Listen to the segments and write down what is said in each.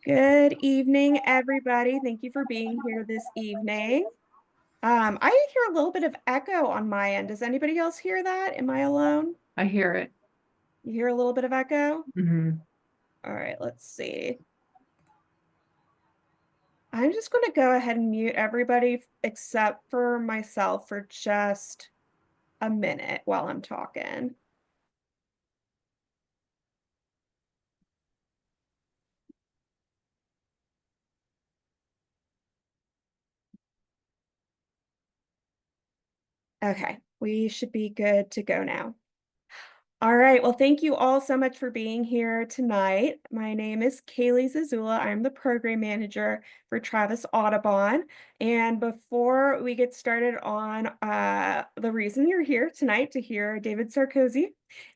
Good evening, everybody. Thank you for being here this evening. I hear a little bit of echo on my end. Does anybody else hear that? Am I alone? I hear it. You hear a little bit of echo? Hmm. All right, let's see. I'm just going to go ahead and mute everybody except for myself for just a minute while I'm talking. Okay, we should be good to go now. All right. Well, thank you all so much for being here tonight. My name is Kaylee Zazula. I'm the program manager for Travis Audubon. And before we get started on the reason you're here tonight to hear David Sarkozy,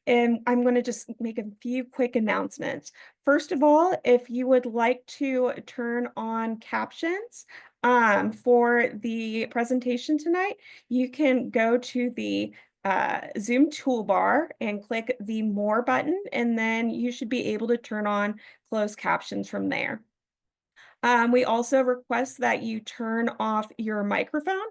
and I'm going to just make a few quick announcements. First of all, if you would like to turn on captions for the presentation tonight, you can go to the Zoom toolbar and click the More button, and then you should be able to turn on closed captions from there. We also request that you turn off your microphone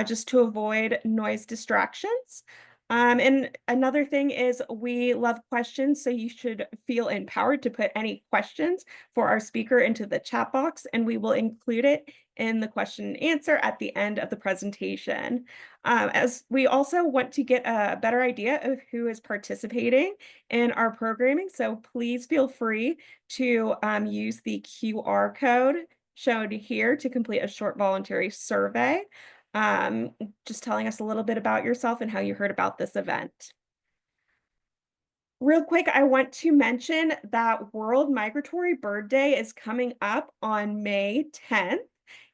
just to avoid noise distractions. And another thing is we love questions, so you should feel empowered to put any questions for our speaker into the chat box, and we will include it in the question and answer at the end of the presentation. As we also want to get a better idea of who is participating in our programming, so please feel free to use the QR code shown here to complete a short voluntary survey, just telling us a little bit about yourself and how you heard about this event. Real quick, I want to mention that World Migratory Bird Day is coming up on May 10th.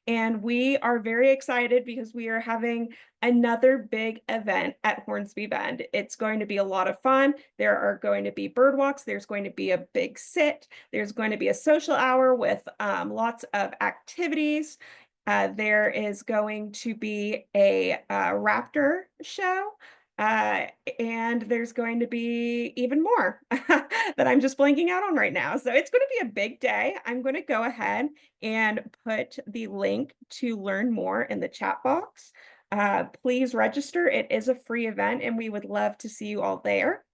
And we are very excited because we are having another big event at Hornsby Bend. It's going to be a lot of fun. There are going to be bird walks. There's going to be a big sit. There's going to be a social hour with lots of activities. There is going to be a raptor show. And there's going to be even more that I'm just blanking out on right now. So it's going to be a big day. I'm going to go ahead and put the link to learn more in the chat box. Please register. It is a free event, and we would love to see you all there.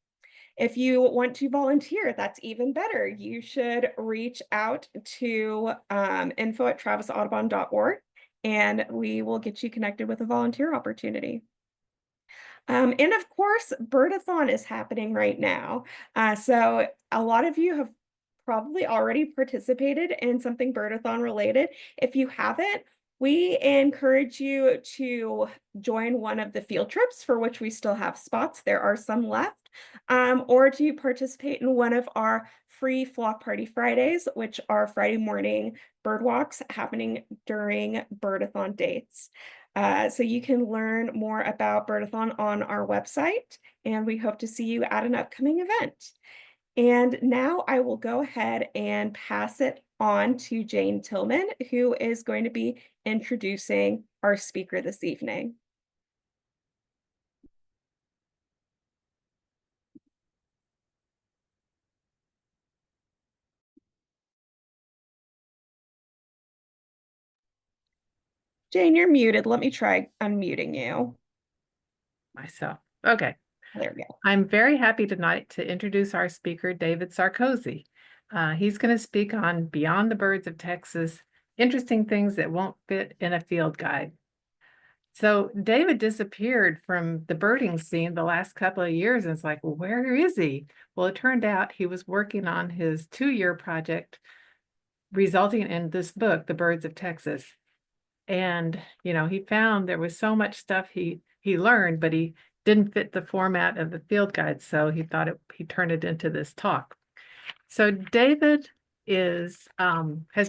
If you want to volunteer, that's even better. You should reach out to info@travisaudubon.org, and we will get you connected with a volunteer opportunity. And of course, Birdathon is happening right now. So a lot of you have probably already participated in something Birdathon related. If you haven't, we encourage you to join one of the field trips for which we still have spots. There are some left, or to participate in one of our free Flock Party Fridays, which are Friday morning bird walks happening during Birdathon dates. So you can learn more about Birdathon on our website, and we hope to see you at an upcoming event. And now I will go ahead and pass it on to Jane Tillman, who is going to be introducing our speaker this evening. Jane, you're muted. Let me try unmuting you. Myself. Okay. There we go. I'm very happy tonight to introduce our speaker, David Sarkozy. He's going to speak on Beyond the Birds of Texas, interesting things that won't fit in a field guide. So David disappeared from the birding scene the last couple of years, and it's like, well, where is he? Well, it turned out he was working on his 2-year project, resulting in this book, The Birds of Texas. And, he found there was so much stuff he learned, but he didn't fit the format of the field guide. So he thought he turned it into this talk. So David has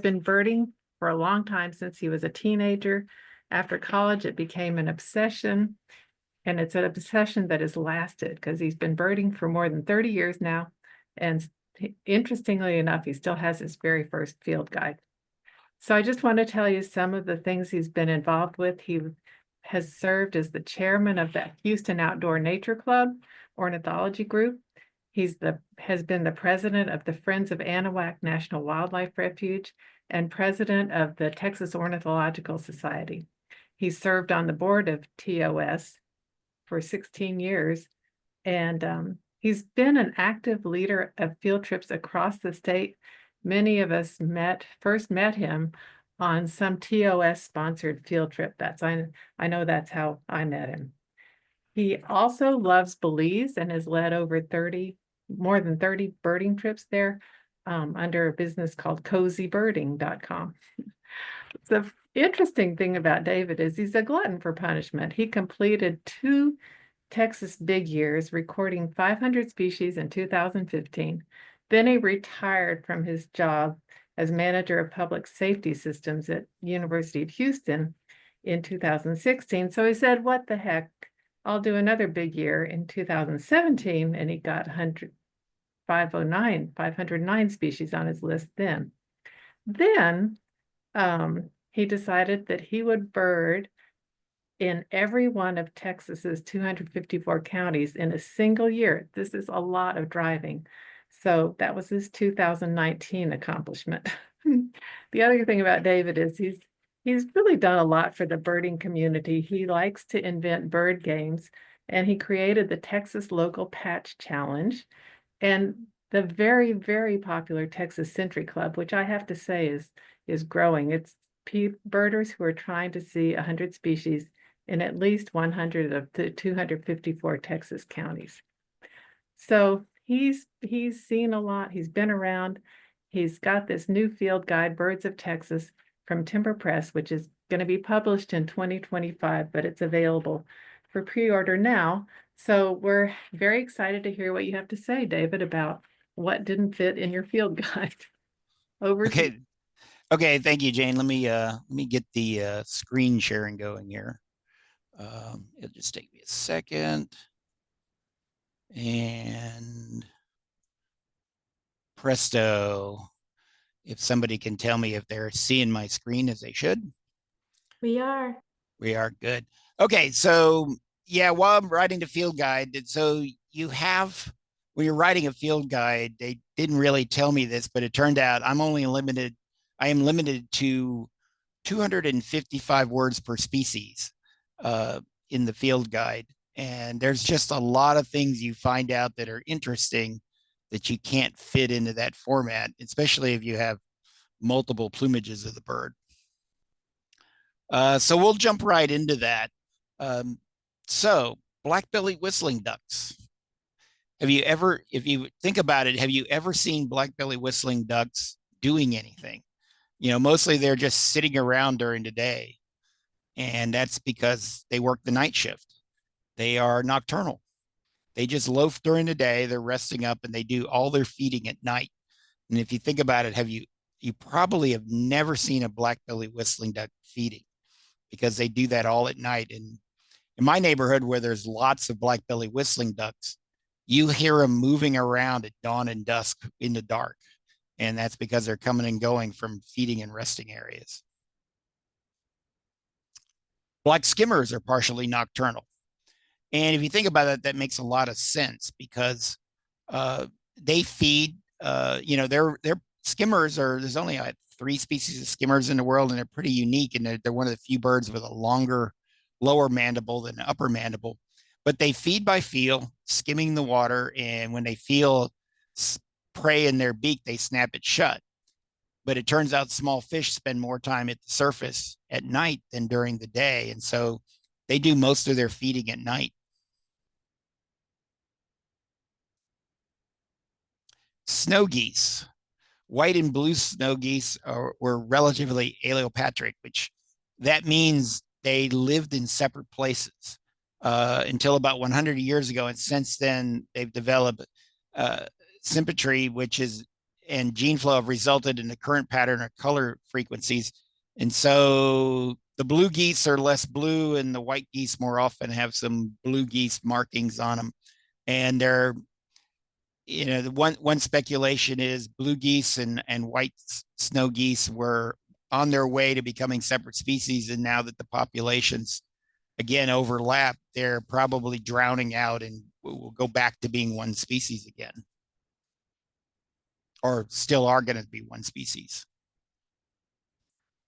been birding for a long time, since he was a teenager. After college, it became an obsession, and it's an obsession that has lasted because he's been birding for more than 30 years now. And interestingly enough, he still has his very first field guide. So I just want to tell you some of the things he's been involved with. He has served as the chairman of the Houston Outdoor Nature Club, Ornithology Group. Has been the president of the Friends of Anahuac National Wildlife Refuge and president of the Texas Ornithological Society. He served on the board of TOS for 16 years, and he's been an active leader of field trips across the state. Many of us first met him on some TOS sponsored field trip. I know that's how I met him. He also loves Belize and has led more than 30 birding trips there under a business called cozybirding.com. The interesting thing about David is he's a glutton for punishment. He completed 2 Texas big years, recording 500 species in 2015. Then he retired from his job as manager of public safety systems at University of Houston in 2016. So he said, what the heck? I'll do another big year in 2017, and he got 509 species on his list then. Then he decided that he would bird in every one of Texas's 254 counties in a single year. This is a lot of driving. So that was his 2019 accomplishment. The other thing about David is he's really done a lot for the birding community. He likes to invent bird games, and he created the Texas Local Patch Challenge and the very, very popular Texas Century Club, which I have to say is growing. It's birders who are trying to see 100 species in at least 100 of the 254 Texas counties. So he's seen a lot. He's been around. He's got this new field guide, Birds of Texas, from Timber Press, which is going to be published in 2025, but it's available for pre-order now. So we're very excited to hear what you have to say, David, about what didn't fit in your field guide. Over to you. Okay, thank you, Jane. Let me get the screen sharing going here. It'll just take me a second. And presto. If somebody can tell me if they're seeing my screen as they should. We are. We are good. Okay, so yeah, while I'm writing the field guide, so when you're writing a field guide, they didn't really tell me this, but it turned out I am limited to 255 words per species in the field guide. And there's just a lot of things you find out that are interesting that you can't fit into that format, especially if you have multiple plumages of the bird. So we'll jump right into that. So black-bellied whistling ducks. If you think about it, have you ever seen black-bellied whistling ducks doing anything? Mostly they're just sitting around during the day. And that's because they work the night shift. They are nocturnal. They just loaf during the day, they're resting up, and they do all their feeding at night. And if you think about it, you probably have never seen a black-bellied whistling duck feeding because they do that all at night. And in my neighborhood where there's lots of black-bellied whistling ducks, you hear them moving around at dawn and dusk in the dark. And that's because they're coming and going from feeding and resting areas. Black skimmers are partially nocturnal. And if you think about it, that makes a lot of sense because they feed, their skimmers there's only 3 species of skimmers in the world, and they're pretty unique. And they're one of the few birds with a longer lower mandible than upper mandible. But they feed by feel, skimming the water. And when they feel prey in their beak, they snap it shut. But it turns out small fish spend more time at the surface at night than during the day. And so they do most of their feeding at night. Snow geese. White and blue snow geese were relatively allopatric, which that means they lived in separate places until about 100 years ago. And since then, they've developed symmetry, and gene flow have resulted in the current pattern of color frequencies. And so the blue geese are less blue, and the white geese more often have some blue geese markings on them. And they're, the one speculation is blue geese and white snow geese were on their way to becoming separate species. And now that the populations again overlap, they're probably drowning out and will go back to being one species again, or still are going to be one species.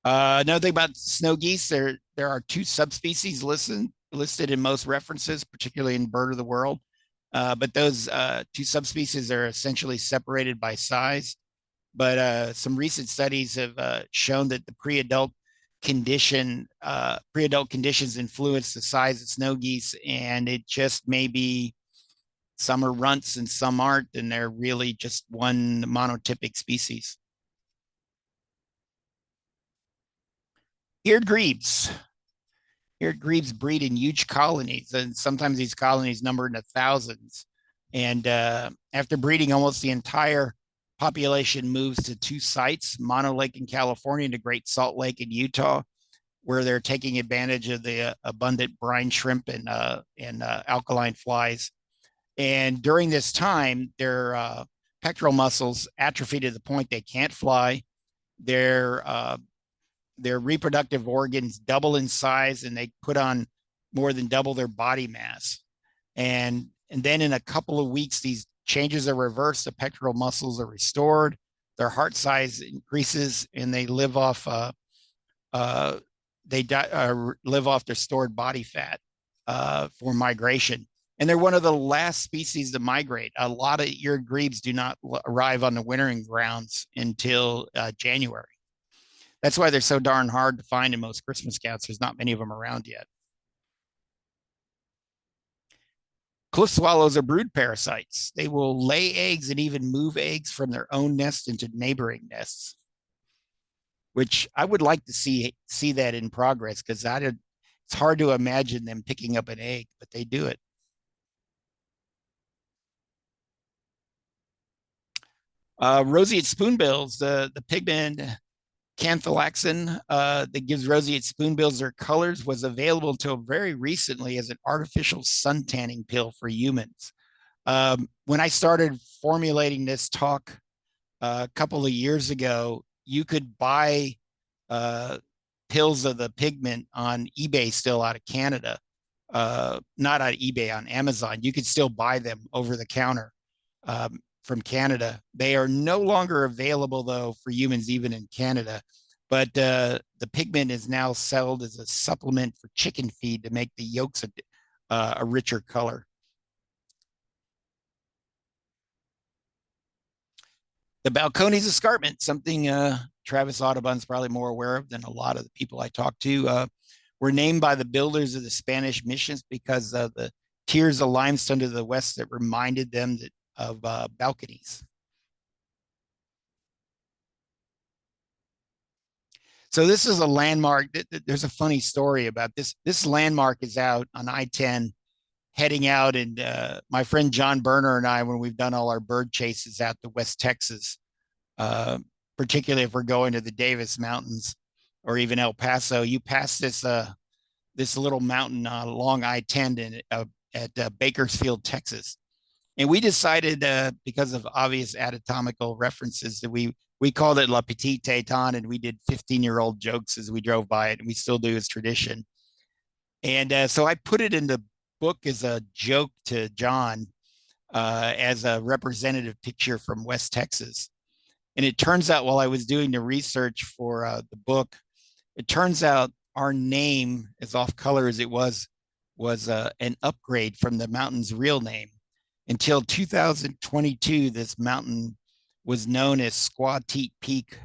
Another thing about snow geese, there are two subspecies listed in most references, particularly in Bird of the World. But those two subspecies are essentially separated by size. But some recent studies have shown that the pre-adult conditions influence the size of snow geese, and it just may be some are runts and some aren't, and they're really just one monotypic species. Eared grebes. Eared grebes breed in huge colonies, and sometimes these colonies number in the thousands. And after breeding, almost the entire population moves to two sites, Mono Lake in California and the Great Salt Lake in Utah, where they're taking advantage of the abundant brine shrimp and alkaline flies. And during this time, their pectoral muscles atrophy to the point they can't fly. Their reproductive organs double in size, and they put on more than double their body mass. And then in a couple of weeks, these changes are reversed. The pectoral muscles are restored. Their heart size increases, and they live off live off their stored body fat for migration. And they're one of the last species to migrate. A lot of eared grebes do not arrive on the wintering grounds until January. That's why they're so darn hard to find in most Christmas scouts. There's not many of them around yet. Cliff swallows are brood parasites. They will lay eggs and even move eggs from their own nest into neighboring nests, which I would like to see that in progress, because it's hard to imagine them picking up an egg, but they do it. Roseate spoonbills, the pigment canthallaxin that gives roseate spoonbills their colors was available until very recently as an artificial sun tanning pill for humans. When I started formulating this talk a couple of years ago, you could buy pills of the pigment on eBay still out of Canada. Not on eBay, on Amazon. You could still buy them over the counter from Canada. They are no longer available, though, for humans, even in Canada. But the pigment is now sold as a supplement for chicken feed to make the yolks a richer color. The Balcones escarpment, something Travis Audubon's probably more aware of than a lot of the people I talk to, were named by the builders of the Spanish missions because of the tiers of limestone to the west that reminded them of balconies. So this is a landmark. There's a funny story about this. This landmark is out on I-10 heading out, and my friend John Berner and I, when we've done all our bird chases out to West Texas, particularly if we're going to the Davis Mountains or even El Paso, you pass this little mountain along I-10 at Bakersfield, Texas. And we decided, because of obvious anatomical references, that we called it La Petite Téton, and we did 15-year-old jokes as we drove by it, and we still do as tradition. And so I put it in the book as a joke to John, as a representative picture from West Texas. And it turns out, while I was doing the research for the book, it turns out our name, as off color as it was an upgrade from the mountain's real name. Until 2022, this mountain was known as Squaw Teat Peak,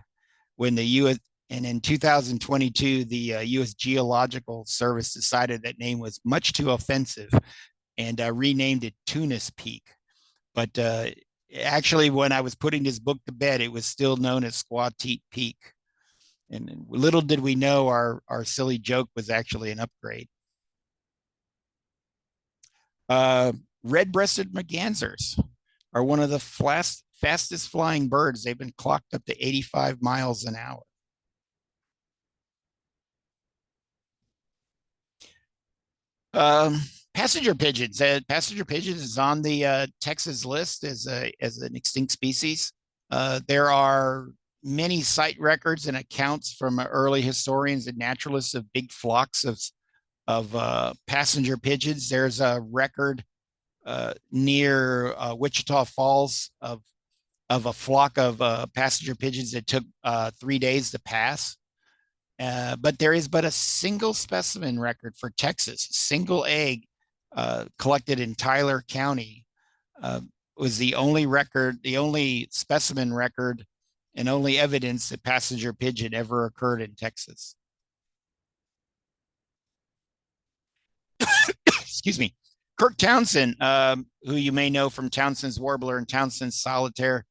when the U.S. and in 2022, the U.S. Geological Service decided that name was much too offensive and renamed it Tunis Peak. But actually, when I was putting this book to bed, it was still known as Squaw Teat Peak. And little did we know our silly joke was actually an upgrade. Red-breasted mergansers are one of the fastest flying birds. They've been clocked up to 85 miles an hour. Passenger pigeons. Passenger pigeons is on the Texas list as an extinct species. There are many site records and accounts from early historians and naturalists of big flocks of passenger pigeons. There's a record near Wichita Falls of a flock of passenger pigeons that took 3 days to pass. But there is but a single specimen record for Texas. A single egg collected in Tyler County was the only record, the only specimen record, and only evidence that passenger pigeon ever occurred in Texas. Excuse me. Kirk Townsend, who you may know from Townsend's Warbler and Townsend's Solitaire,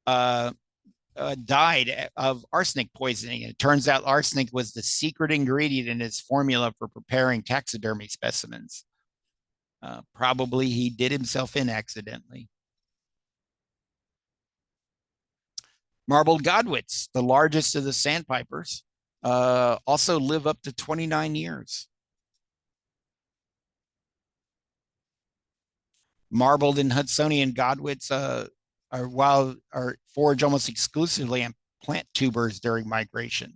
died of arsenic poisoning. And it turns out arsenic was the secret ingredient in his formula for preparing taxidermy specimens. Probably he did himself in accidentally. Marbled godwits, the largest of the sandpipers, also live up to 29 years. Marbled and Hudsonian godwits are forage almost exclusively on plant tubers during migration.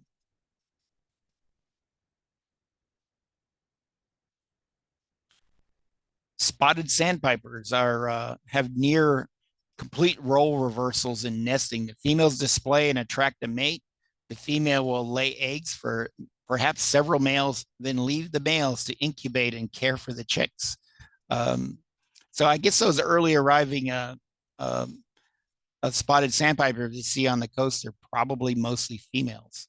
Spotted sandpipers have near complete role reversals in nesting. The females display and attract a mate. The female will lay eggs for perhaps several males, then leave the males to incubate and care for the chicks. So I guess those early arriving spotted sandpiper you see on the coast are probably mostly females.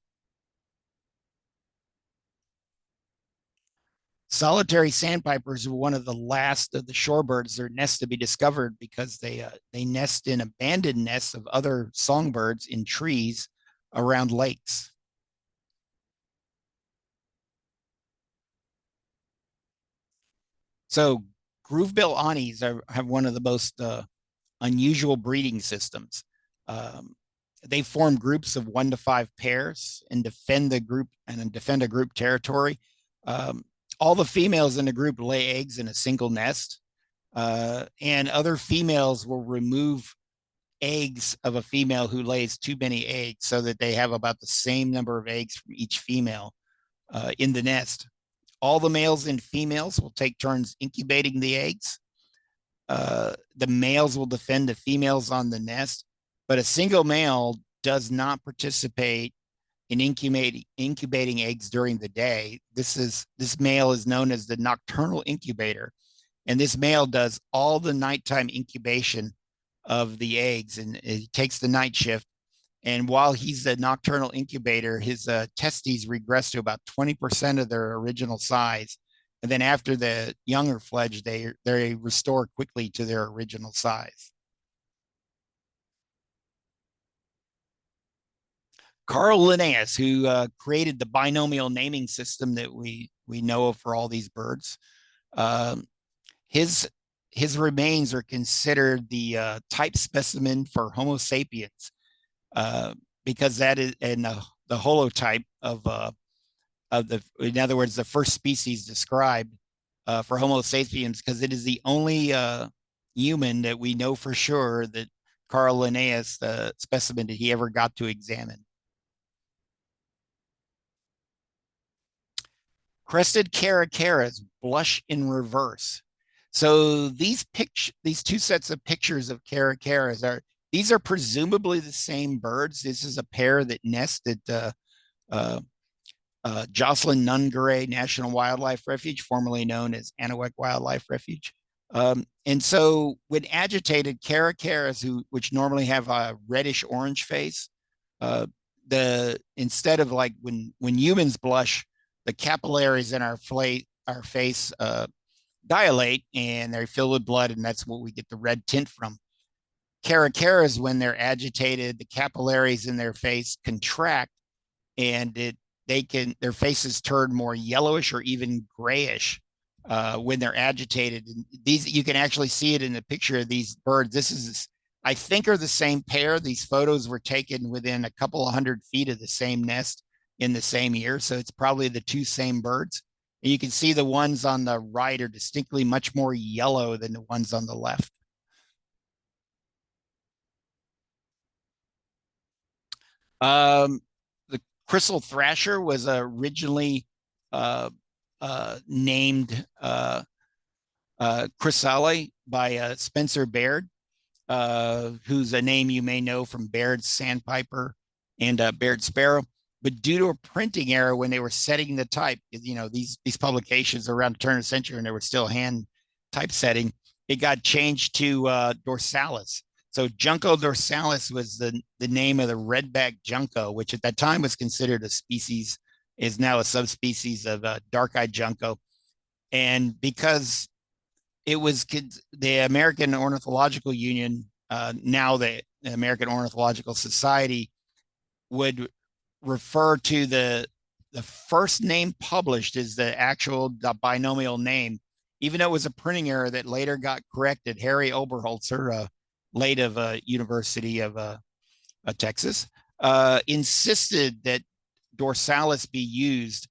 Solitary sandpipers are one of the last of the shorebirds. Their nests to be discovered because they nest in abandoned nests of other songbirds in trees around lakes. So groove-bill anis have one of the most unusual breeding systems. They form groups of 1 to 5 pairs and defend a group territory. All the females in the group lay eggs in a single nest, and other females will remove eggs of a female who lays too many eggs so that they have about the same number of eggs from each female in the nest. All the males and females will take turns incubating the eggs. The males will defend the females on the nest, but a single male does not participate in incubating eggs during the day. This male is known as the nocturnal incubator, and this male does all the nighttime incubation of the eggs, and he takes the night shift. And while he's the nocturnal incubator, his testes regress to about 20% of their original size. And then after the young are fledged, they restore quickly to their original size. Carl Linnaeus, who created the binomial naming system that we know of for all these birds, his remains are considered the type specimen for Homo sapiens, because that is in the holotype of in other words, the first species described for Homo sapiens, because it is the only human that we know for sure that Carl Linnaeus, the specimen that he ever got to examine. Crested caracaras blush in reverse. So these two sets of pictures of caracaras are presumably the same birds. This is a pair that nested Jocelyn Nungaray National Wildlife Refuge, formerly known as Anahuac Wildlife Refuge. And so when agitated, caracaras, which normally have a reddish orange face, instead of like when humans blush, the capillaries in our face dilate and they're filled with blood, and that's what we get the red tint from. Caracaras, when they're agitated, the capillaries in their face contract, and their faces turn more yellowish or even grayish when they're agitated. And these, you can actually see it in the picture of these birds. This is, I think, are the same pair. These photos were taken within a couple of 100 feet of the same nest in the same year. So it's probably the two same birds. And you can see the ones on the right are distinctly much more yellow than the ones on the left. The Crystal Thrasher was originally named Chrysale by Spencer Baird, who's a name you may know from Baird's Sandpiper and Baird Sparrow. But due to a printing error when they were setting the type, these publications around the turn of the century and they were still hand typesetting, it got changed to dorsalis. So Junco dorsalis was the name of the redback junco, which at that time was considered a species, is now a subspecies of dark-eyed junco. And because it was the American Ornithological Union, now the American Ornithological Society, would refer to the first name published as the binomial name, even though it was a printing error that later got corrected. Harry Oberholzer, late of University of Texas, insisted that dorsalis be used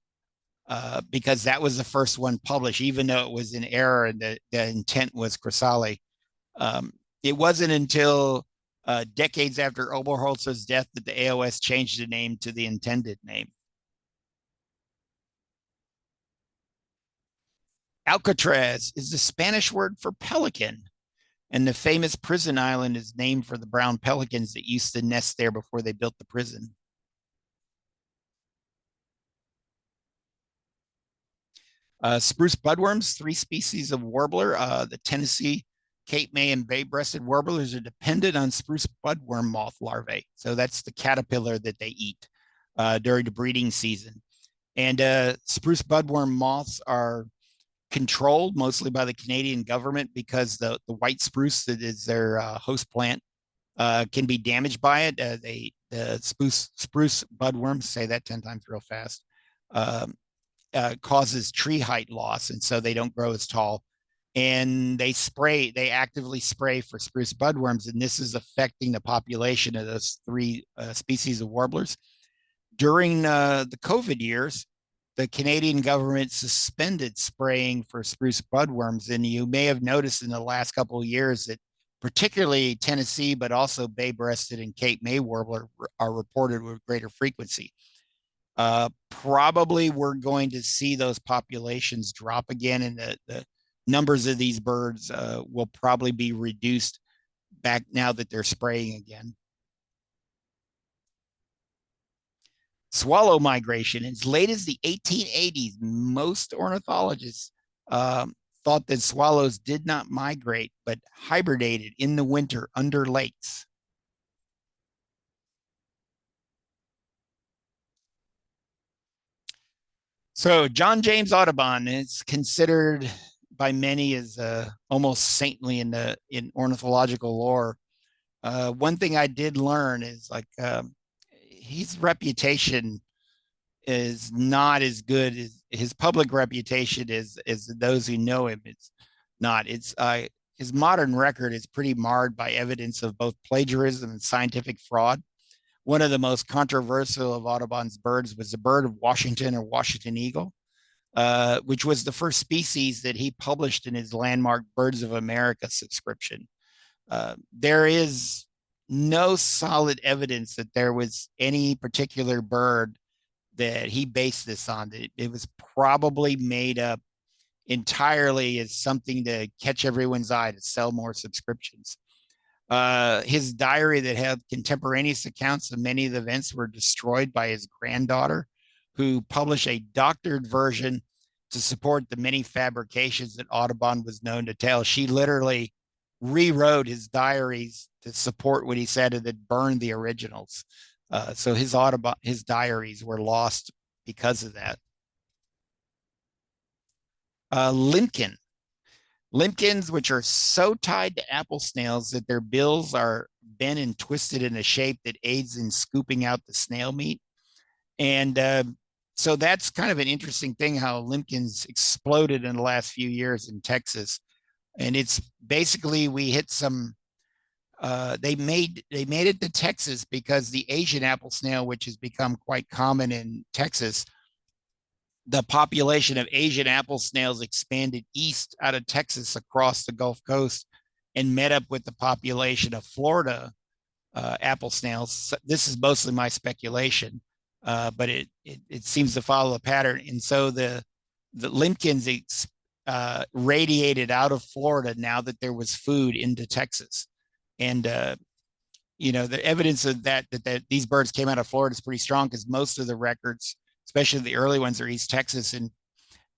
because that was the first one published, even though it was in error and the intent was chrysale. It wasn't until decades after Oberholzer's death that the AOS changed the name to the intended name. Alcatraz is the Spanish word for pelican, and the famous prison island is named for the brown pelicans that used to nest there before they built the prison. Spruce budworms, 3 species of warbler. The Tennessee, Cape May, and bay-breasted warblers are dependent on spruce budworm moth larvae. So that's the caterpillar that they eat during the breeding season. And spruce budworm moths are controlled mostly by the Canadian government because the white spruce that is their host plant can be damaged by it. The spruce budworms, say that 10 times real fast, causes tree height loss, and so they don't grow as tall. And they actively spray for spruce budworms, and this is affecting the population of those 3 species of warblers. During the COVID years, the Canadian government suspended spraying for spruce budworms, and you may have noticed in the last couple of years that particularly Tennessee, but also bay-breasted and Cape May warbler are reported with greater frequency. Probably we're going to see those populations drop again, and the numbers of these birds will probably be reduced back now that they're spraying again. Swallow migration. As late as the 1880s, most ornithologists thought that swallows did not migrate, but hibernated in the winter under lakes. So John James Audubon is considered by many as almost saintly in ornithological lore. One thing I did learn is his reputation is not as good as his public reputation is those who know him. It's not. It's his modern record is pretty marred by evidence of both plagiarism and scientific fraud. One of the most controversial of Audubon's birds was the bird of Washington, or Washington eagle, which was the first species that he published in his landmark Birds of America subscription. There is no solid evidence that there was any particular bird that he based this on. It was probably made up entirely as something to catch everyone's eye to sell more subscriptions. His diary that had contemporaneous accounts of many of the events were destroyed by his granddaughter, who published a doctored version to support the many fabrications that Audubon was known to tell. She literally rewrote his diaries to support what he said and then burned the originals. So his diaries were lost because of that. Limpkins, which are so tied to apple snails that their bills are bent and twisted in a shape that aids in scooping out the snail meat. And so that's kind of an interesting thing, how limpkins exploded in the last few years in Texas. And it's basically, we hit some, they made it to Texas because the Asian apple snail, which has become quite common in Texas, the population of Asian apple snails expanded east out of Texas across the Gulf Coast and met up with the population of Florida apple snails. This is mostly my speculation, but it seems to follow a pattern. And so the limpkins radiated out of Florida now that there was food into Texas. And, the evidence of that these birds came out of Florida is pretty strong because most of the records, especially the early ones, are East Texas. And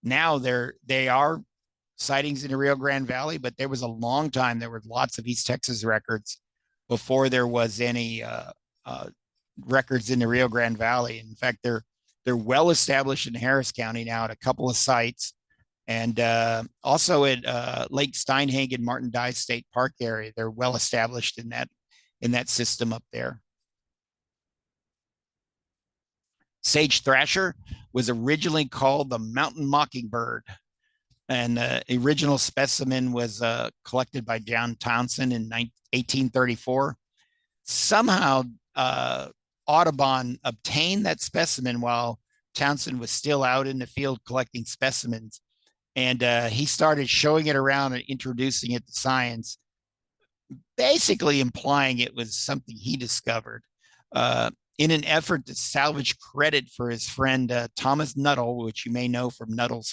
now they are sightings in the Rio Grande Valley, but there was a long time there were lots of East Texas records before there was any records in the Rio Grande Valley. In fact, they're well established in Harris County now at a couple of sites, and also at Lake Steinhagen, Martin Dye State Park area. They're well established in that system up there. Sage thrasher was originally called the mountain mockingbird, and the original specimen was collected by John Townsend in 1834. Somehow, Audubon obtained that specimen while Townsend was still out in the field collecting specimens, and he started showing it around and introducing it to science, basically implying it was something he discovered. In an effort to salvage credit for his friend Thomas Nuttall, which you may know from Nuttall's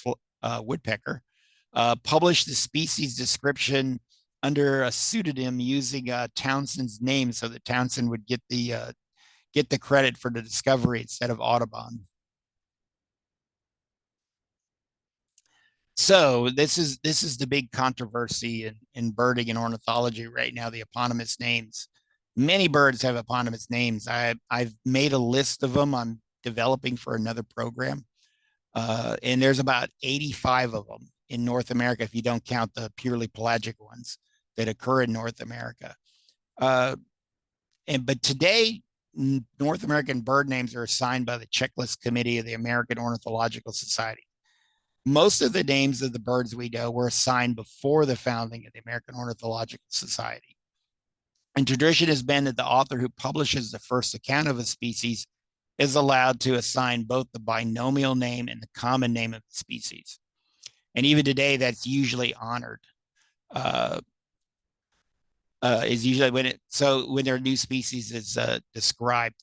woodpecker, published the species description under a pseudonym using Townsend's name so that Townsend would get the credit for the discovery instead of Audubon. So this is the big controversy in birding and ornithology right now, the eponymous names. Many birds have eponymous names. I've made a list of them I'm developing for another program. And there's about 85 of them in North America, if you don't count the purely pelagic ones that occur in North America. But today, North American bird names are assigned by the Checklist Committee of the American Ornithological Society. Most of the names of the birds we know were assigned before the founding of the American Ornithological Society. And tradition has been that the author who publishes the first account of a species is allowed to assign both the binomial name and the common name of the species. And even today, that's usually honored. Is usually when their new species is described.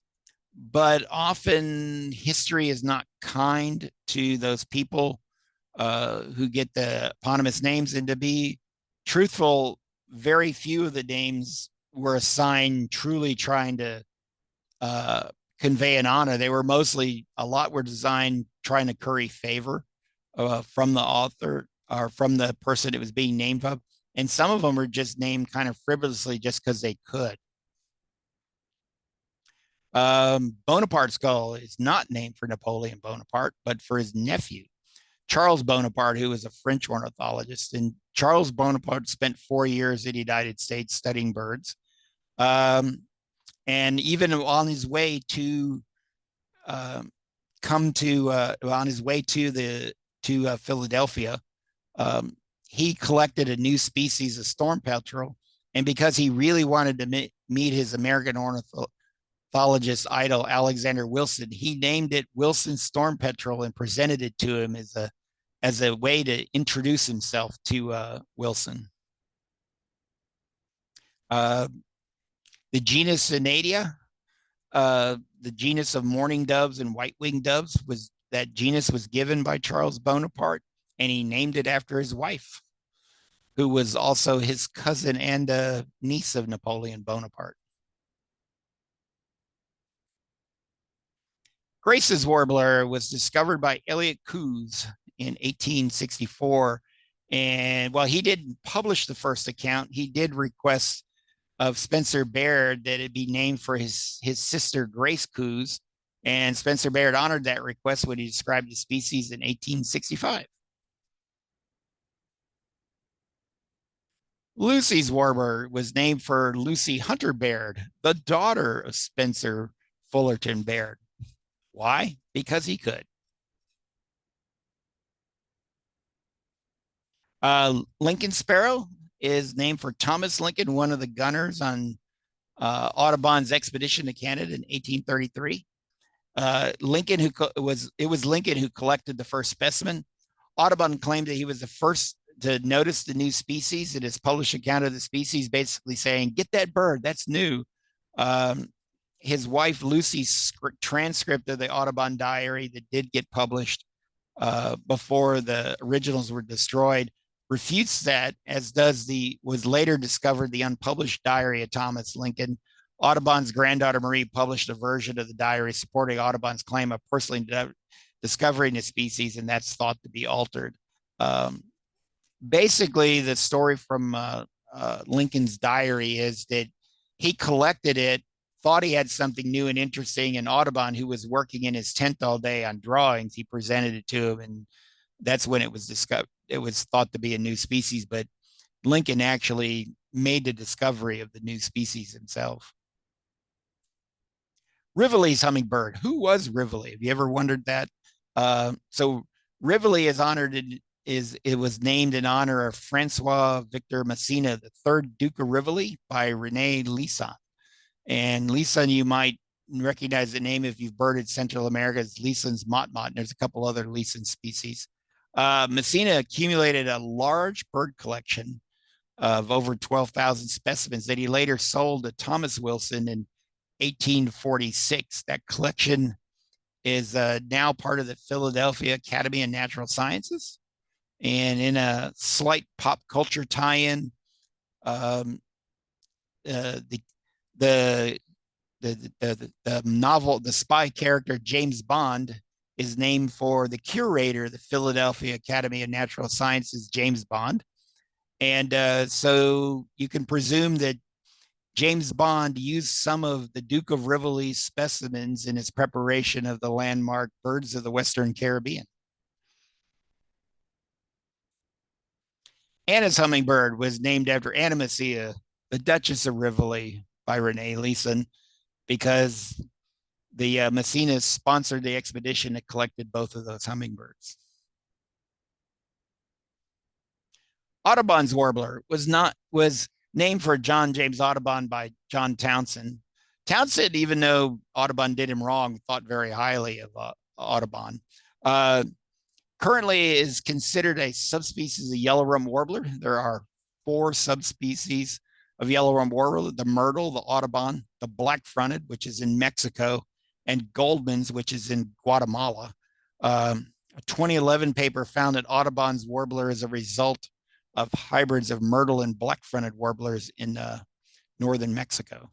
But often history is not kind to those people who get the eponymous names. And to be truthful, very few of the names were assigned truly trying to convey an honor. They were mostly, a lot were designed trying to curry favor from the author or from the person it was being named of. And some of them were just named kind of frivolously just because they could. Bonaparte's skull is not named for Napoleon Bonaparte, but for his nephew, Charles Bonaparte, who was a French ornithologist. And Charles Bonaparte spent 4 years in the United States studying birds. And even on his way to Philadelphia, he collected a new species of storm petrel. And because he really wanted to meet his American ornithologist idol, Alexander Wilson, he named it Wilson storm petrel and presented it to him as a way to introduce himself to Wilson. The genus Anadia, the genus of mourning doves and white-winged doves, that genus was given by Charles Bonaparte, and he named it after his wife, who was also his cousin and a niece of Napoleon Bonaparte. Grace's warbler was discovered by Elliott Coues in 1864. And while he didn't publish the first account, he did request of Spencer Baird that it be named for his sister, Grace Coues. And Spencer Baird honored that request when he described the species in 1865. Lucy's warbler was named for Lucy Hunter Baird, the daughter of Spencer Fullerton Baird. Why? Because he could. Lincoln Sparrow is named for Thomas Lincoln, one of the gunners on Audubon's expedition to Canada in 1833. It was Lincoln who collected the first specimen. Audubon claimed that he was the first to notice the new species in his published account of the species, basically saying, "Get that bird, that's new." His wife Lucy's transcript of the Audubon diary that did get published before the originals were destroyed, refutes that, as was later discovered the unpublished diary of Thomas Lincoln. Audubon's granddaughter Marie published a version of the diary supporting Audubon's claim of personally discovering the species, and that's thought to be altered. Basically, the story from Lincoln's diary is that he collected it, thought he had something new and interesting, and Audubon, who was working in his tent all day on drawings, he presented it to him, and that's when it was discovered. It was thought to be a new species, but Lincoln actually made the discovery of the new species himself. Rivoli's hummingbird. Who was Rivoli? Have you ever wondered that? So Rivoli is honored it was named in honor of Francois Victor Massena, the third Duke of Rivoli, by Rene Lisson. And Lisson, you might recognize the name if you've birded Central America, is Lisson's motmot, and there's a couple other Lisson species. Massena accumulated a large bird collection of over 12,000 specimens that he later sold to Thomas Wilson in 1846. That collection is now part of the Philadelphia Academy of Natural Sciences. And in a slight pop culture tie-in, the novel, the spy character James Bond, is named for the curator of the Philadelphia Academy of Natural Sciences, James Bond. And so you can presume that James Bond used some of the Duke of Rivoli's specimens in his preparation of the landmark Birds of the Western Caribbean. Anna's hummingbird was named after Anna Messia, the Duchess of Rivoli, by Rene Lisson, because the Messenas sponsored the expedition that collected both of those hummingbirds. Audubon's warbler was named for John James Audubon by John Townsend. Townsend, even though Audubon did him wrong, thought very highly of Audubon. Currently is considered a subspecies of yellow-rumped warbler. There are 4 subspecies of yellow-rumped warbler: the myrtle, the Audubon, the black-fronted, which is in Mexico, and Goldman's, which is in Guatemala. A 2011 paper found that Audubon's warbler is a result of hybrids of myrtle and black-fronted warblers in northern Mexico.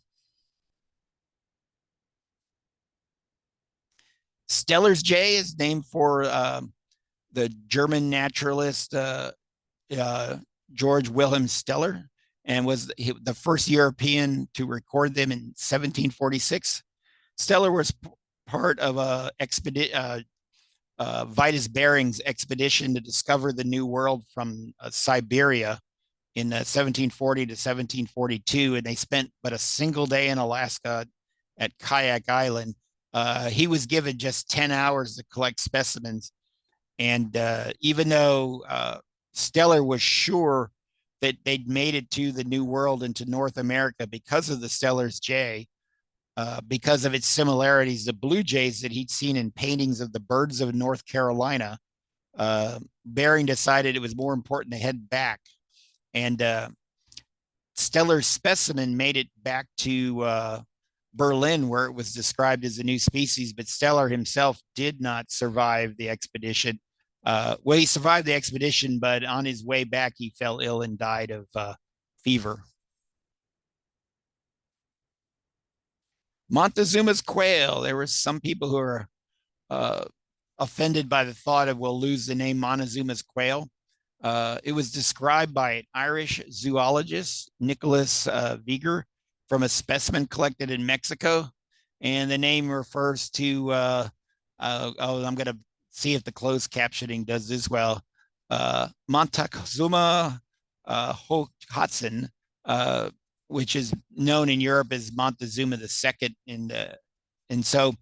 Steller's jay is named for the German naturalist George Wilhelm Steller, and was the first European to record them in 1746. Steller was part of a Vitus Bering's expedition to discover the New World from Siberia in 1740 to 1742, and they spent but a single day in Alaska at Kayak Island. He was given just 10 hours to collect specimens. And even though Steller was sure that they'd made it to the New World and to North America because of the Steller's jay, because of its similarities to blue jays that he'd seen in paintings of the birds of North Carolina, Bering decided it was more important to head back. And Steller's specimen made it back to Berlin, where it was described as a new species, but Steller himself did not survive the expedition. Well, he survived the expedition, but on his way back, he fell ill and died of fever. Montezuma's quail. There were some people who are offended by the thought of we'll lose the name Montezuma's quail. It was described by an Irish zoologist, Nicholas Viger, from a specimen collected in Mexico. And the name refers to, I'm going to see if the closed captioning does this well, Montezuma Hoxton, which is known in Europe as Montezuma II. And so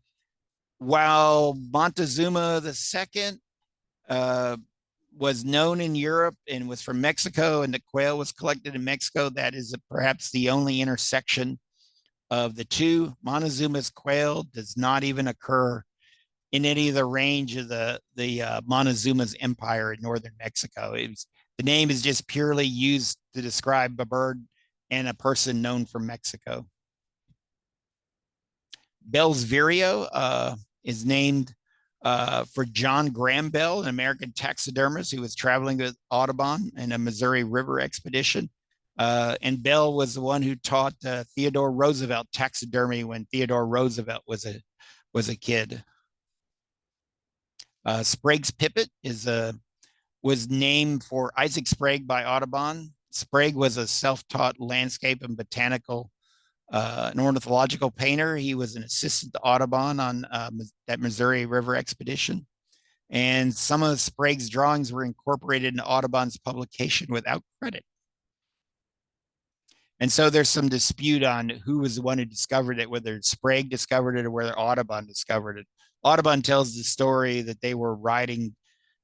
while Montezuma II was known in Europe and was from Mexico, and the quail was collected in Mexico, that is perhaps the only intersection of the two. Montezuma's quail does not even occur in any of the range of the Montezuma's empire in northern Mexico. The name is just purely used to describe a bird and a person known from Mexico. Bell's vireo is named For John Graham Bell, an American taxidermist who was traveling with Audubon in a Missouri River expedition. And Bell was the one who taught Theodore Roosevelt taxidermy when Theodore Roosevelt was a kid. Sprague's Pipit was named for Isaac Sprague by Audubon. Sprague was a self-taught landscape and botanical an ornithological painter. He was an assistant to Audubon on that Missouri River expedition. And some of Sprague's drawings were incorporated in Audubon's publication without credit. And so there's some dispute on who was the one who discovered it, whether Sprague discovered it or whether Audubon discovered it. Audubon tells the story that they were riding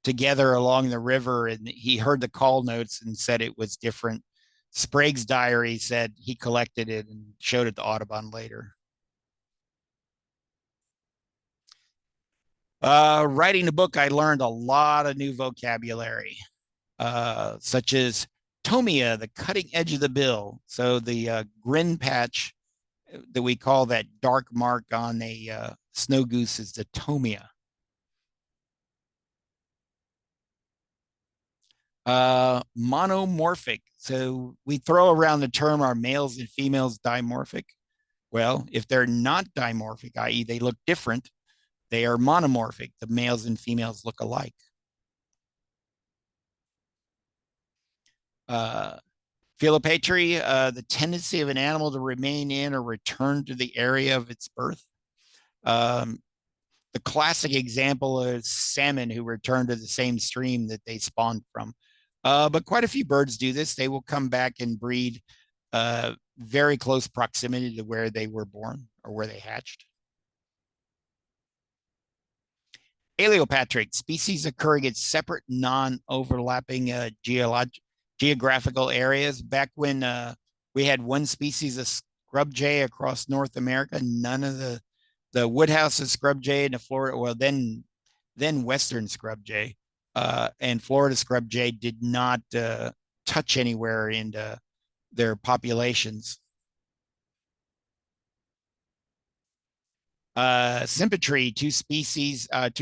together along the river and he heard the call notes and said it was different. Sprague's diary said he collected it and showed it to Audubon later. Writing the book, I learned a lot of new vocabulary, such as tomia, the cutting edge of the bill. So the grin patch that we call that dark mark on a snow goose is the tomia. Monomorphic. So we throw around the term, are males and females dimorphic? Well, if they're not dimorphic, i.e. they look different, they are monomorphic. The males and females look alike. Philopatry, the tendency of an animal to remain in or return to the area of its birth. The classic example is salmon who return to the same stream that they spawned from. But quite a few birds do this. They will come back and breed very close proximity to where they were born or where they hatched. Allopatric, species occurring in separate, non-overlapping geographical areas. Back when we had one species of scrub jay across North America, none of the woodhouse of scrub jay in the Florida, well, then western scrub jay and Florida scrub jay did not touch anywhere in their populations. Symmetry, two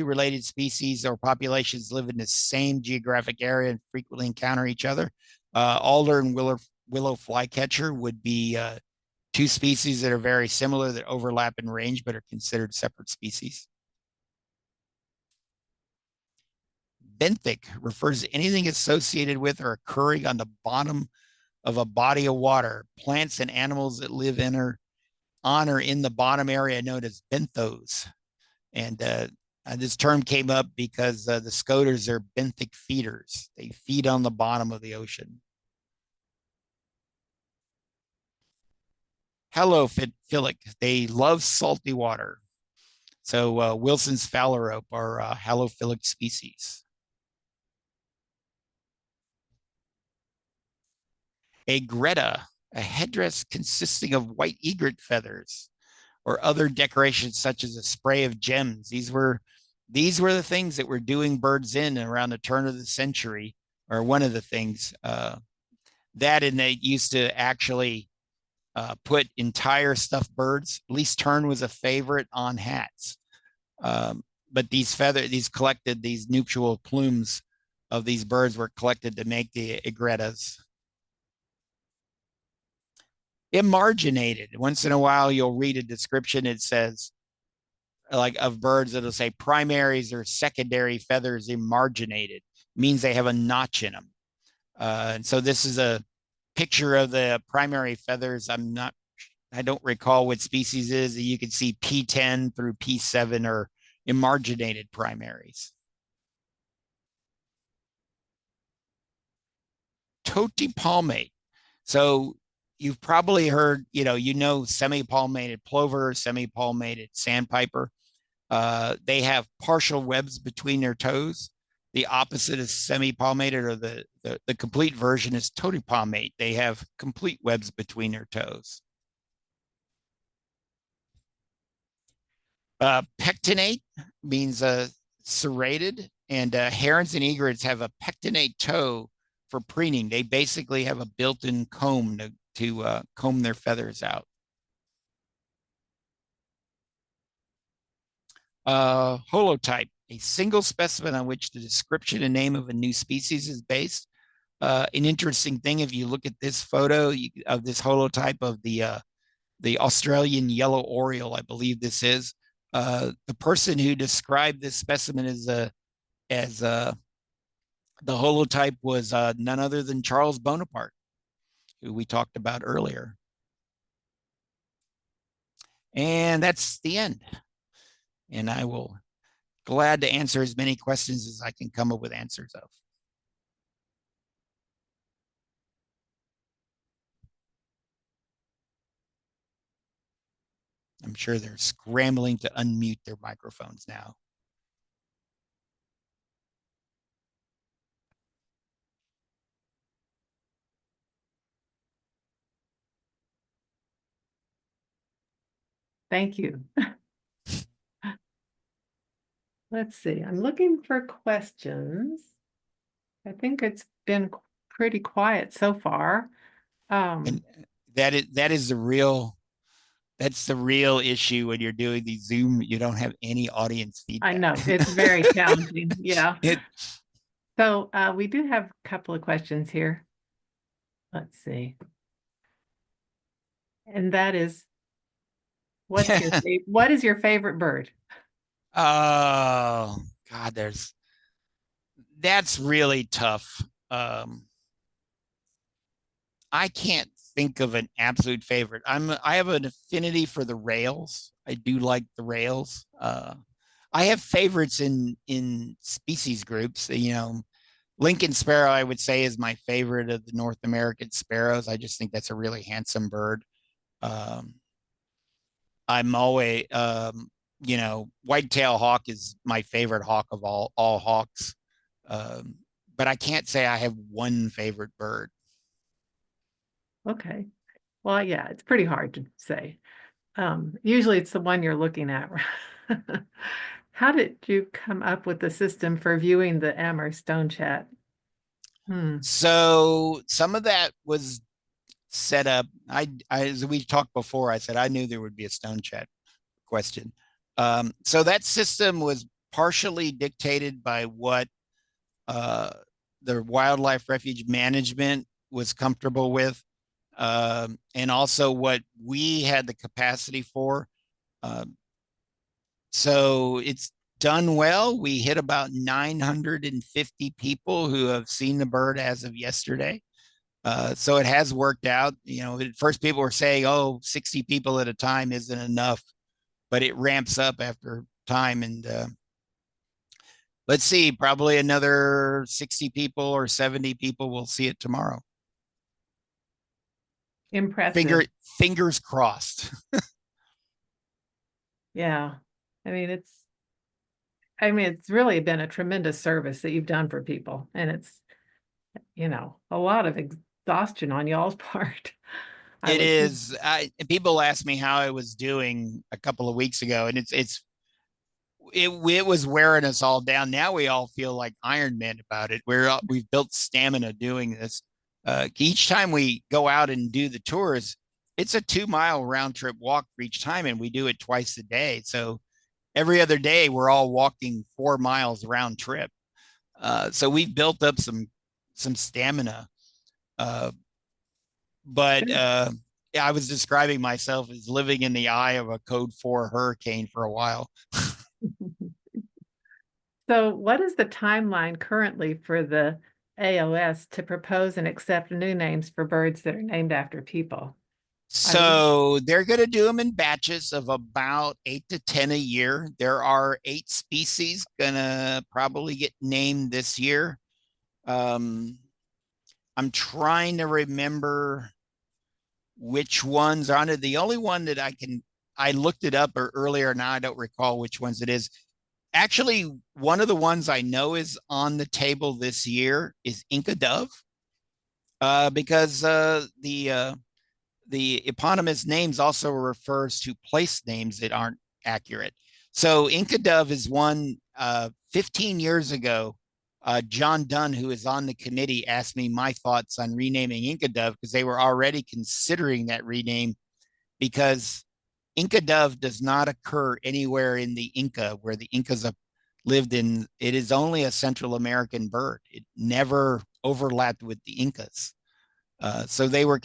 related species or populations live in the same geographic area and frequently encounter each other. Alder and willow flycatcher would be two species that are very similar that overlap in range but are considered separate species. Benthic refers to anything associated with or occurring on the bottom of a body of water. Plants and animals that live in or on or in the bottom area known as benthos. And this term came up because the scoters are benthic feeders. They feed on the bottom of the ocean. Halophilic, they love salty water. So Wilson's phalarope are halophilic species. Aigretta, a headdress consisting of white egret feathers or other decorations such as a spray of gems. These were the things that were doing birds in around the turn of the century, or one of the things. That and they used to actually put entire stuffed birds. At least tern was a favorite on hats. But these nuptial plumes of these birds were collected to make the aigrettas. Emarginated. Once in a while, you'll read a description. It says, like of birds, it'll say primaries or secondary feathers emarginated. Means they have a notch in them. And so this is a picture of the primary feathers. I don't recall what species it is. You can see P10 through P7 are emarginated primaries. Totipalmate. So you've probably heard, semi-palmated plover, semi-palmated sandpiper. They have partial webs between their toes. The opposite is semi-palmated, or the complete version is totipalmate. They have complete webs between their toes. Pectinate means serrated, and herons and egrets have a pectinate toe for preening. They basically have a built-in comb to comb their feathers out. Holotype, a single specimen on which the description and name of a new species is based. An interesting thing, if you look at this photo of this holotype of the Australian yellow oriole, I believe this is, the person who described this specimen as the holotype was none other than Charles Bonaparte, who we talked about earlier. And that's the end. And I will glad to answer as many questions as I can come up with answers of. I'm sure they're scrambling to unmute their microphones now. Thank you. Let's see, I'm looking for questions. I think it's been pretty quiet so far. And that is the real, that's the real issue when you're doing these Zoom, you don't have any audience feedback. I know, it's very challenging. Yeah. So we do have a couple of questions here. Let's see. And that is, what is your favorite bird? Oh God, that's really tough. I can't think of an absolute favorite. I have an affinity for the rails. I do like the rails. I have favorites in species groups. You know, Lincoln sparrow, I would say, is my favorite of the North American sparrows. I just think that's a really handsome bird. I'm always, you know, whitetail hawk is my favorite hawk of all hawks. But I can't say I have one favorite bird. Okay. Well, yeah, it's pretty hard to say. Usually it's the one you're looking at. How did you come up with the system for viewing the Amherst Stone Chat? So some of that was set up. As we talked before, I said I knew there would be a Stone Chat question. So that system was partially dictated by what the Wildlife Refuge Management was comfortable with, and also what we had the capacity for. So it's done well. We hit about 950 people who have seen the bird as of yesterday. So it has worked out. You know, at first people were saying, oh, 60 people at a time isn't enough, but it ramps up after time. And let's see, probably another 60 people or 70 people will see it tomorrow. Impressive. Fingers crossed. Yeah. I mean, it's really been a tremendous service that you've done for people. And it's, you know, a lot of exhaustion on y'all's part. It is. People asked me how I was doing a couple of weeks ago, and it was wearing us all down. Now we all feel like Iron Man about it. We've built stamina doing this. Each time we go out and do the tours, it's a 2-mile round trip walk for each time, and we do it twice a day. So every other day we're all walking 4 miles round trip. So we've built up some stamina. But I was describing myself as living in the eye of a code 4 hurricane for a while. So what is the timeline currently for the AOS to propose and accept new names for birds that are named after people? So they're going to do them in batches of about 8 to 10 a year. There are 8 species going to probably get named this year. I'm trying to remember which ones are on it. The only one that I looked it up earlier. Now I don't recall which ones it is. Actually, one of the ones I know is on the table this year is Inca dove, because the eponymous names also refers to place names that aren't accurate. So Inca dove is one. 15 years ago, John Dunn, who is on the committee, asked me my thoughts on renaming Inca dove because they were already considering that rename, because Inca dove does not occur anywhere in the Inca, where the Incas lived in, it is only a Central American bird. It never overlapped with the Incas. So they were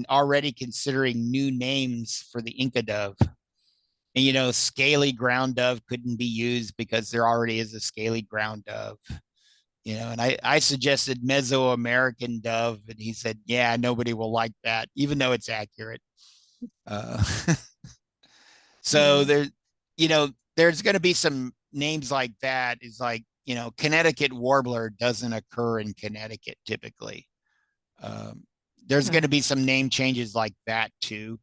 already considering new names for the Inca dove. And, scaly ground dove couldn't be used because there already is a scaly ground dove. And I suggested Mesoamerican dove, and he said, yeah, nobody will like that, even though it's accurate. Uh, so there's going to be some names like that. Is like, Connecticut warbler doesn't occur in Connecticut typically. There's going to be some name changes like that too.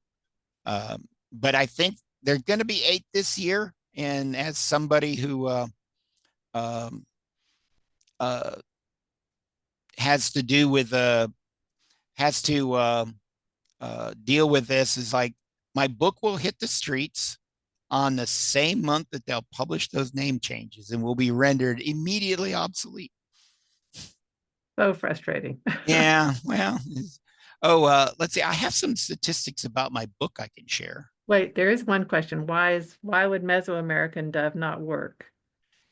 But I think there's going to be 8 this year. And as somebody who um, has to do with has to deal with this, is like, my book will hit the streets on the same month that they'll publish those name changes and will be rendered immediately obsolete. So frustrating. Yeah, well, let's see. I have some statistics about my book I can share. Wait, there is one question. Why would Mesoamerican dove not work?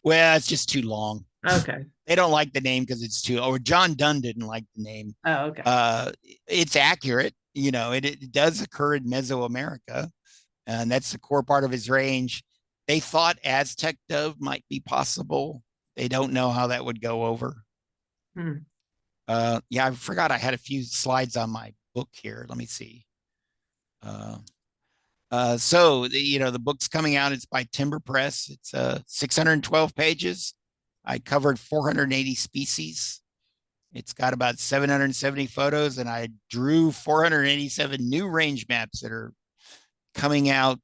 Well, it's just too long. Okay. They don't like the name because it's or John Donne didn't like the name. Oh, okay. It's accurate. It does occur in Mesoamerica, and that's the core part of his range. They thought Aztec dove might be possible. They don't know how that would go over. Yeah, I forgot I had a few slides on my book here. Let me see. So the book's coming out. It's by Timber Press. It's 612 pages. I covered 480 species. It's got about 770 photos, and I drew 487 new range maps that are coming out.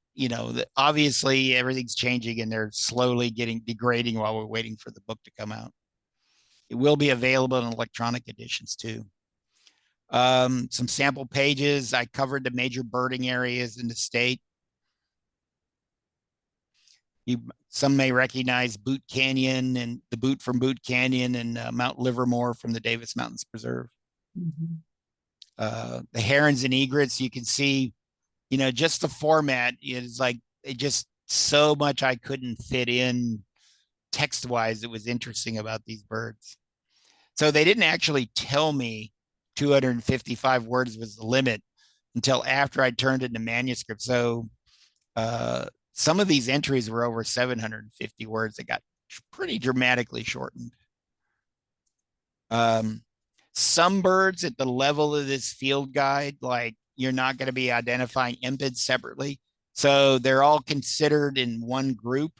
Obviously everything's changing, and they're slowly degrading while we're waiting for the book to come out. It will be available in electronic editions too. Some sample pages. I covered the major birding areas in the state. Some may recognize Boot Canyon and the Boot from Boot Canyon, and Mount Livermore from the Davis Mountains Preserve. The herons and egrets, you can see, just the format is like, just so much I couldn't fit in text-wise. It was interesting about these birds. So they didn't actually tell me 255 words was the limit until after I turned it into manuscript. So some of these entries were over 750 words. They got pretty dramatically shortened. Some birds at the level of this field guide, like, you're not going to be identifying empids separately. So they're all considered in one group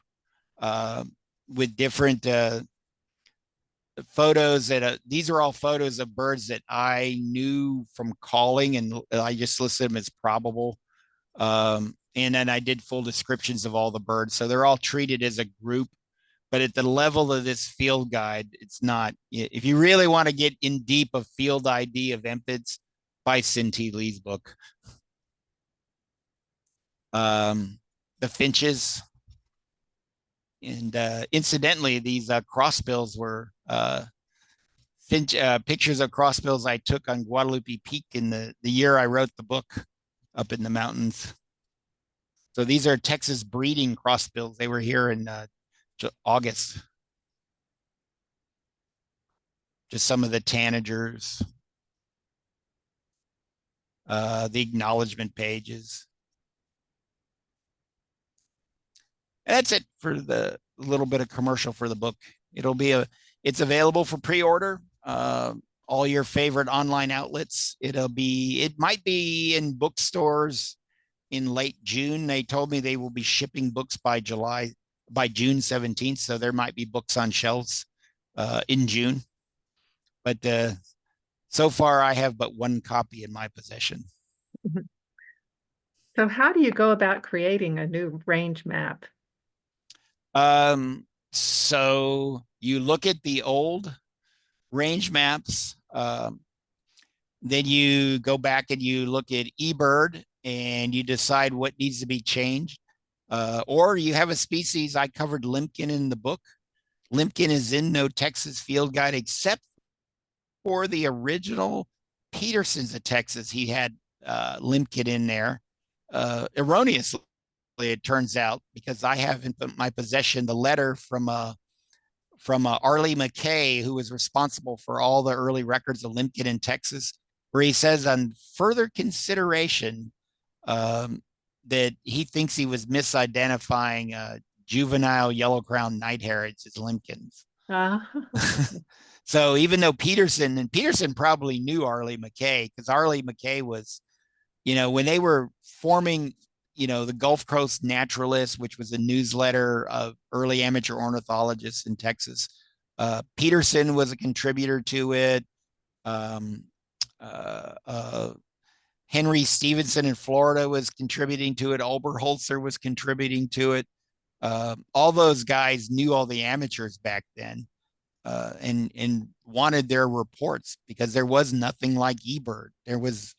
with different photos. These are all photos of birds that I knew from calling, and I just listed them as probable. And then I did full descriptions of all the birds. So they're all treated as a group, but at the level of this field guide, it's not. If you really want to get in deep of field ID of empids, buy Cinti Lee's book. The finches. And incidentally, these crossbills were pictures of crossbills I took on Guadalupe Peak in the year I wrote the book up in the mountains. So these are Texas breeding crossbills. They were here in August. Just some of the tanagers, the acknowledgement pages. And that's it for the little bit of commercial for the book. It's available for pre-order. All your favorite online outlets. It might be in bookstores in late June. They told me they will be shipping books by June 17th. So there might be books on shelves in June. But so far I have but one copy in my possession. So how do you go about creating a new range map? So you look at the old range maps, then you go back and you look at eBird and you decide what needs to be changed. Or you have a species. I covered limpkin in the book. Limpkin is in no Texas field guide except for the original Peterson's of Texas. He had limpkin in there erroneously. it turns out, because I have in my possession the letter from Arlie McKay, who was responsible for all the early records of Limpkin in Texas, where he says on further consideration that he thinks he was misidentifying juvenile yellow-crowned nighthairs as Limpkins. So even though Peterson probably knew Arlie McKay, because Arlie McKay was, when they were forming, the Gulf Coast Naturalists, which was a newsletter of early amateur ornithologists in Texas. Peterson was a contributor to it. Henry Stevenson in Florida was contributing to it. Oberholzer was contributing to it. All those guys knew all the amateurs back then. And wanted their reports because there was nothing like eBird. There was,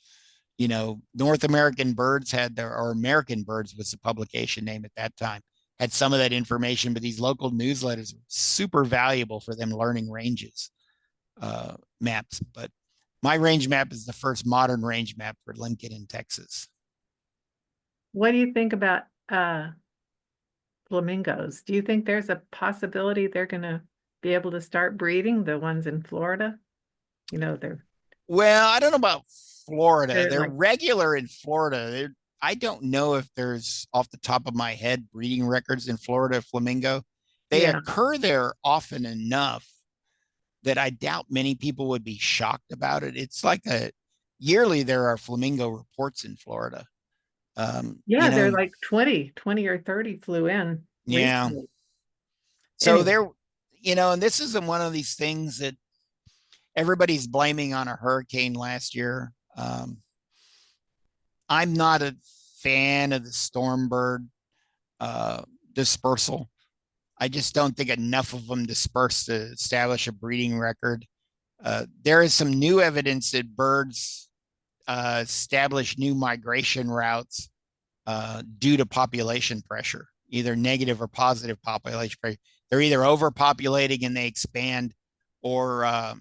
North American Birds or American Birds was the publication name at that time, had some of that information, but these local newsletters were super valuable for them learning ranges maps. But my range map is the first modern range map for Limpkin in Texas. What do you think about flamingos? Do you think there's a possibility they're going to be able to start breeding, the ones in Florida? Well, I don't know about Florida. They're like regular in Florida. I don't know if there's, off the top of my head, breeding records in Florida flamingo. They occur there often enough that I doubt many people would be shocked about it. It's like yearly there are flamingo reports in Florida. There are like 20 or 30 flew in recently. So anyway. And this isn't one of these things that everybody's blaming on a hurricane last year. I'm not a fan of the stormbird dispersal. I just don't think enough of them disperse to establish a breeding record. There is some new evidence that birds establish new migration routes due to population pressure, either negative or positive population pressure. They're either overpopulating and they expand, or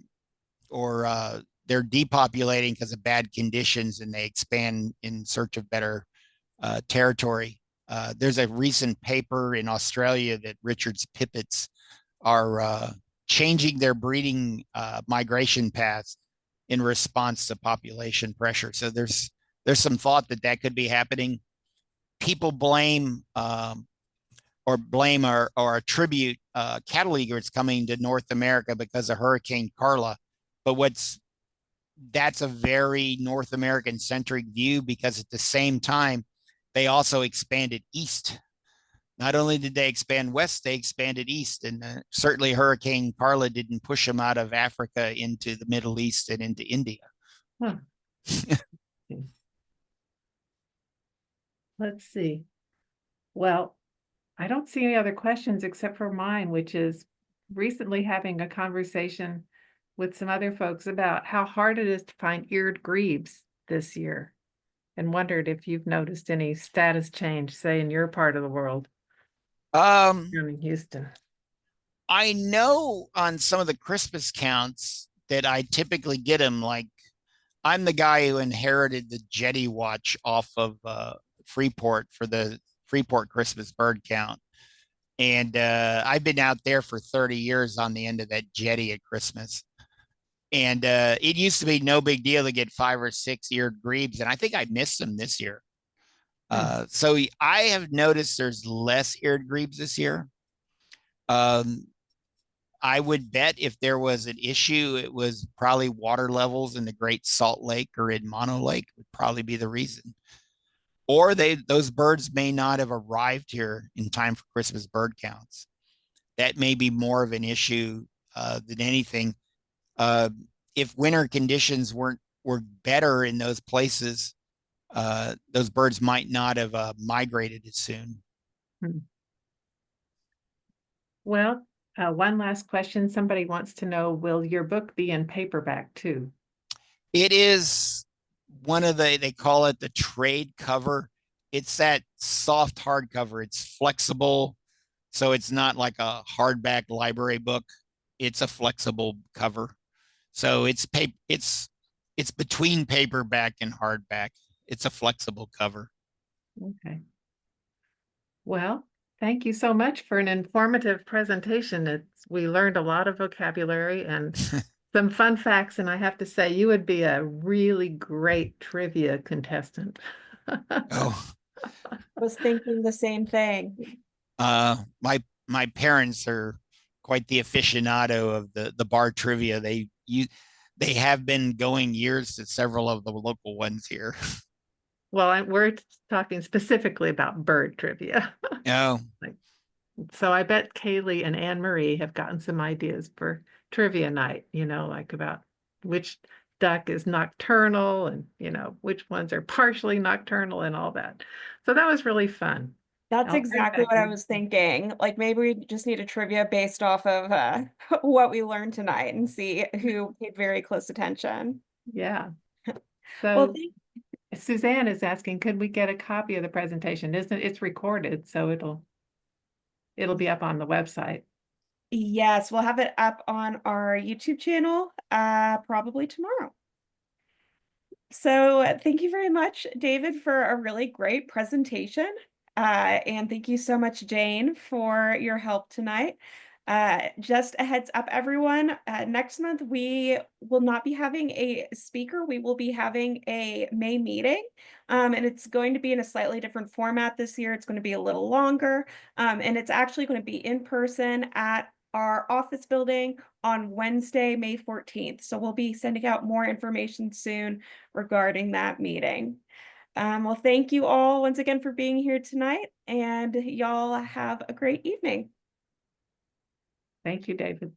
they're depopulating because of bad conditions and they expand in search of better territory. There's a recent paper in Australia that Richard's pipits are changing their breeding migration paths in response to population pressure. So there's some thought that could be happening. People blame or attribute cattle egrets coming to North America because of Hurricane Carla. But that's a very North American centric view, because at the same time, they also expanded east. Not only did they expand west, they expanded east. And certainly Hurricane Carla didn't push them out of Africa into the Middle East and into India. Huh. Let's see. Well, I don't see any other questions except for mine, which is recently having a conversation with some other folks about how hard it is to find eared grebes this year, and wondered if you've noticed any status change, say, in your part of the world. In Houston. I know on some of the Christmas counts that I typically get them. Like, I'm the guy who inherited the Jetty watch off of Freeport for the Freeport Christmas bird count. And I've been out there for 30 years on the end of that Jetty at Christmas. And it used to be no big deal to get 5 or 6 eared grebes. And I think I missed them this year. So I have noticed there's less eared grebes this year. I would bet if there was an issue, it was probably water levels in the Great Salt Lake or in Mono Lake would probably be the reason. Or those birds may not have arrived here in time for Christmas bird counts. That may be more of an issue than anything. If winter conditions were better in those places, those birds might not have migrated as soon. Well, one last question. Somebody wants to know, will your book be in paperback too? It is one of they call it the trade cover. It's that soft hardcover. It's flexible. So it's not like a hardback library book. It's a flexible cover. So it's between paperback and hardback. It's a flexible cover. Okay. Well, thank you so much for an informative presentation. We learned a lot of vocabulary and some fun facts, and I have to say, you would be a really great trivia contestant. Oh, I was thinking the same thing. my parents are quite the aficionado of the bar trivia. They have been going years to several of the local ones here. Well, we're talking specifically about bird trivia. Oh, So I bet Kaylee and Anne Marie have gotten some ideas for trivia night, like about which duck is nocturnal and, which ones are partially nocturnal and all that. So that was really fun. That's I'll turn it exactly back what to I you. was thinking. Like maybe we just need a trivia based off of what we learned tonight and see who paid very close attention. Yeah. Well, So Suzanne is asking, could we get a copy of the presentation? It's recorded, so it'll be up on the website. yes, we'll have it up on our YouTube channel probably tomorrow. So thank you very much, David, for a really great presentation. And thank you so much, Jane, for your help tonight. Just a heads up, everyone, next month we will not be having a speaker. We will be having a May meeting, and it's going to be in a slightly different format this year. It's going to be a little longer, and it's actually going to be in person at our office building on Wednesday, May 14th. So we'll be sending out more information soon regarding that meeting. Well, thank you all once again for being here tonight, and y'all have a great evening. Thank you, David.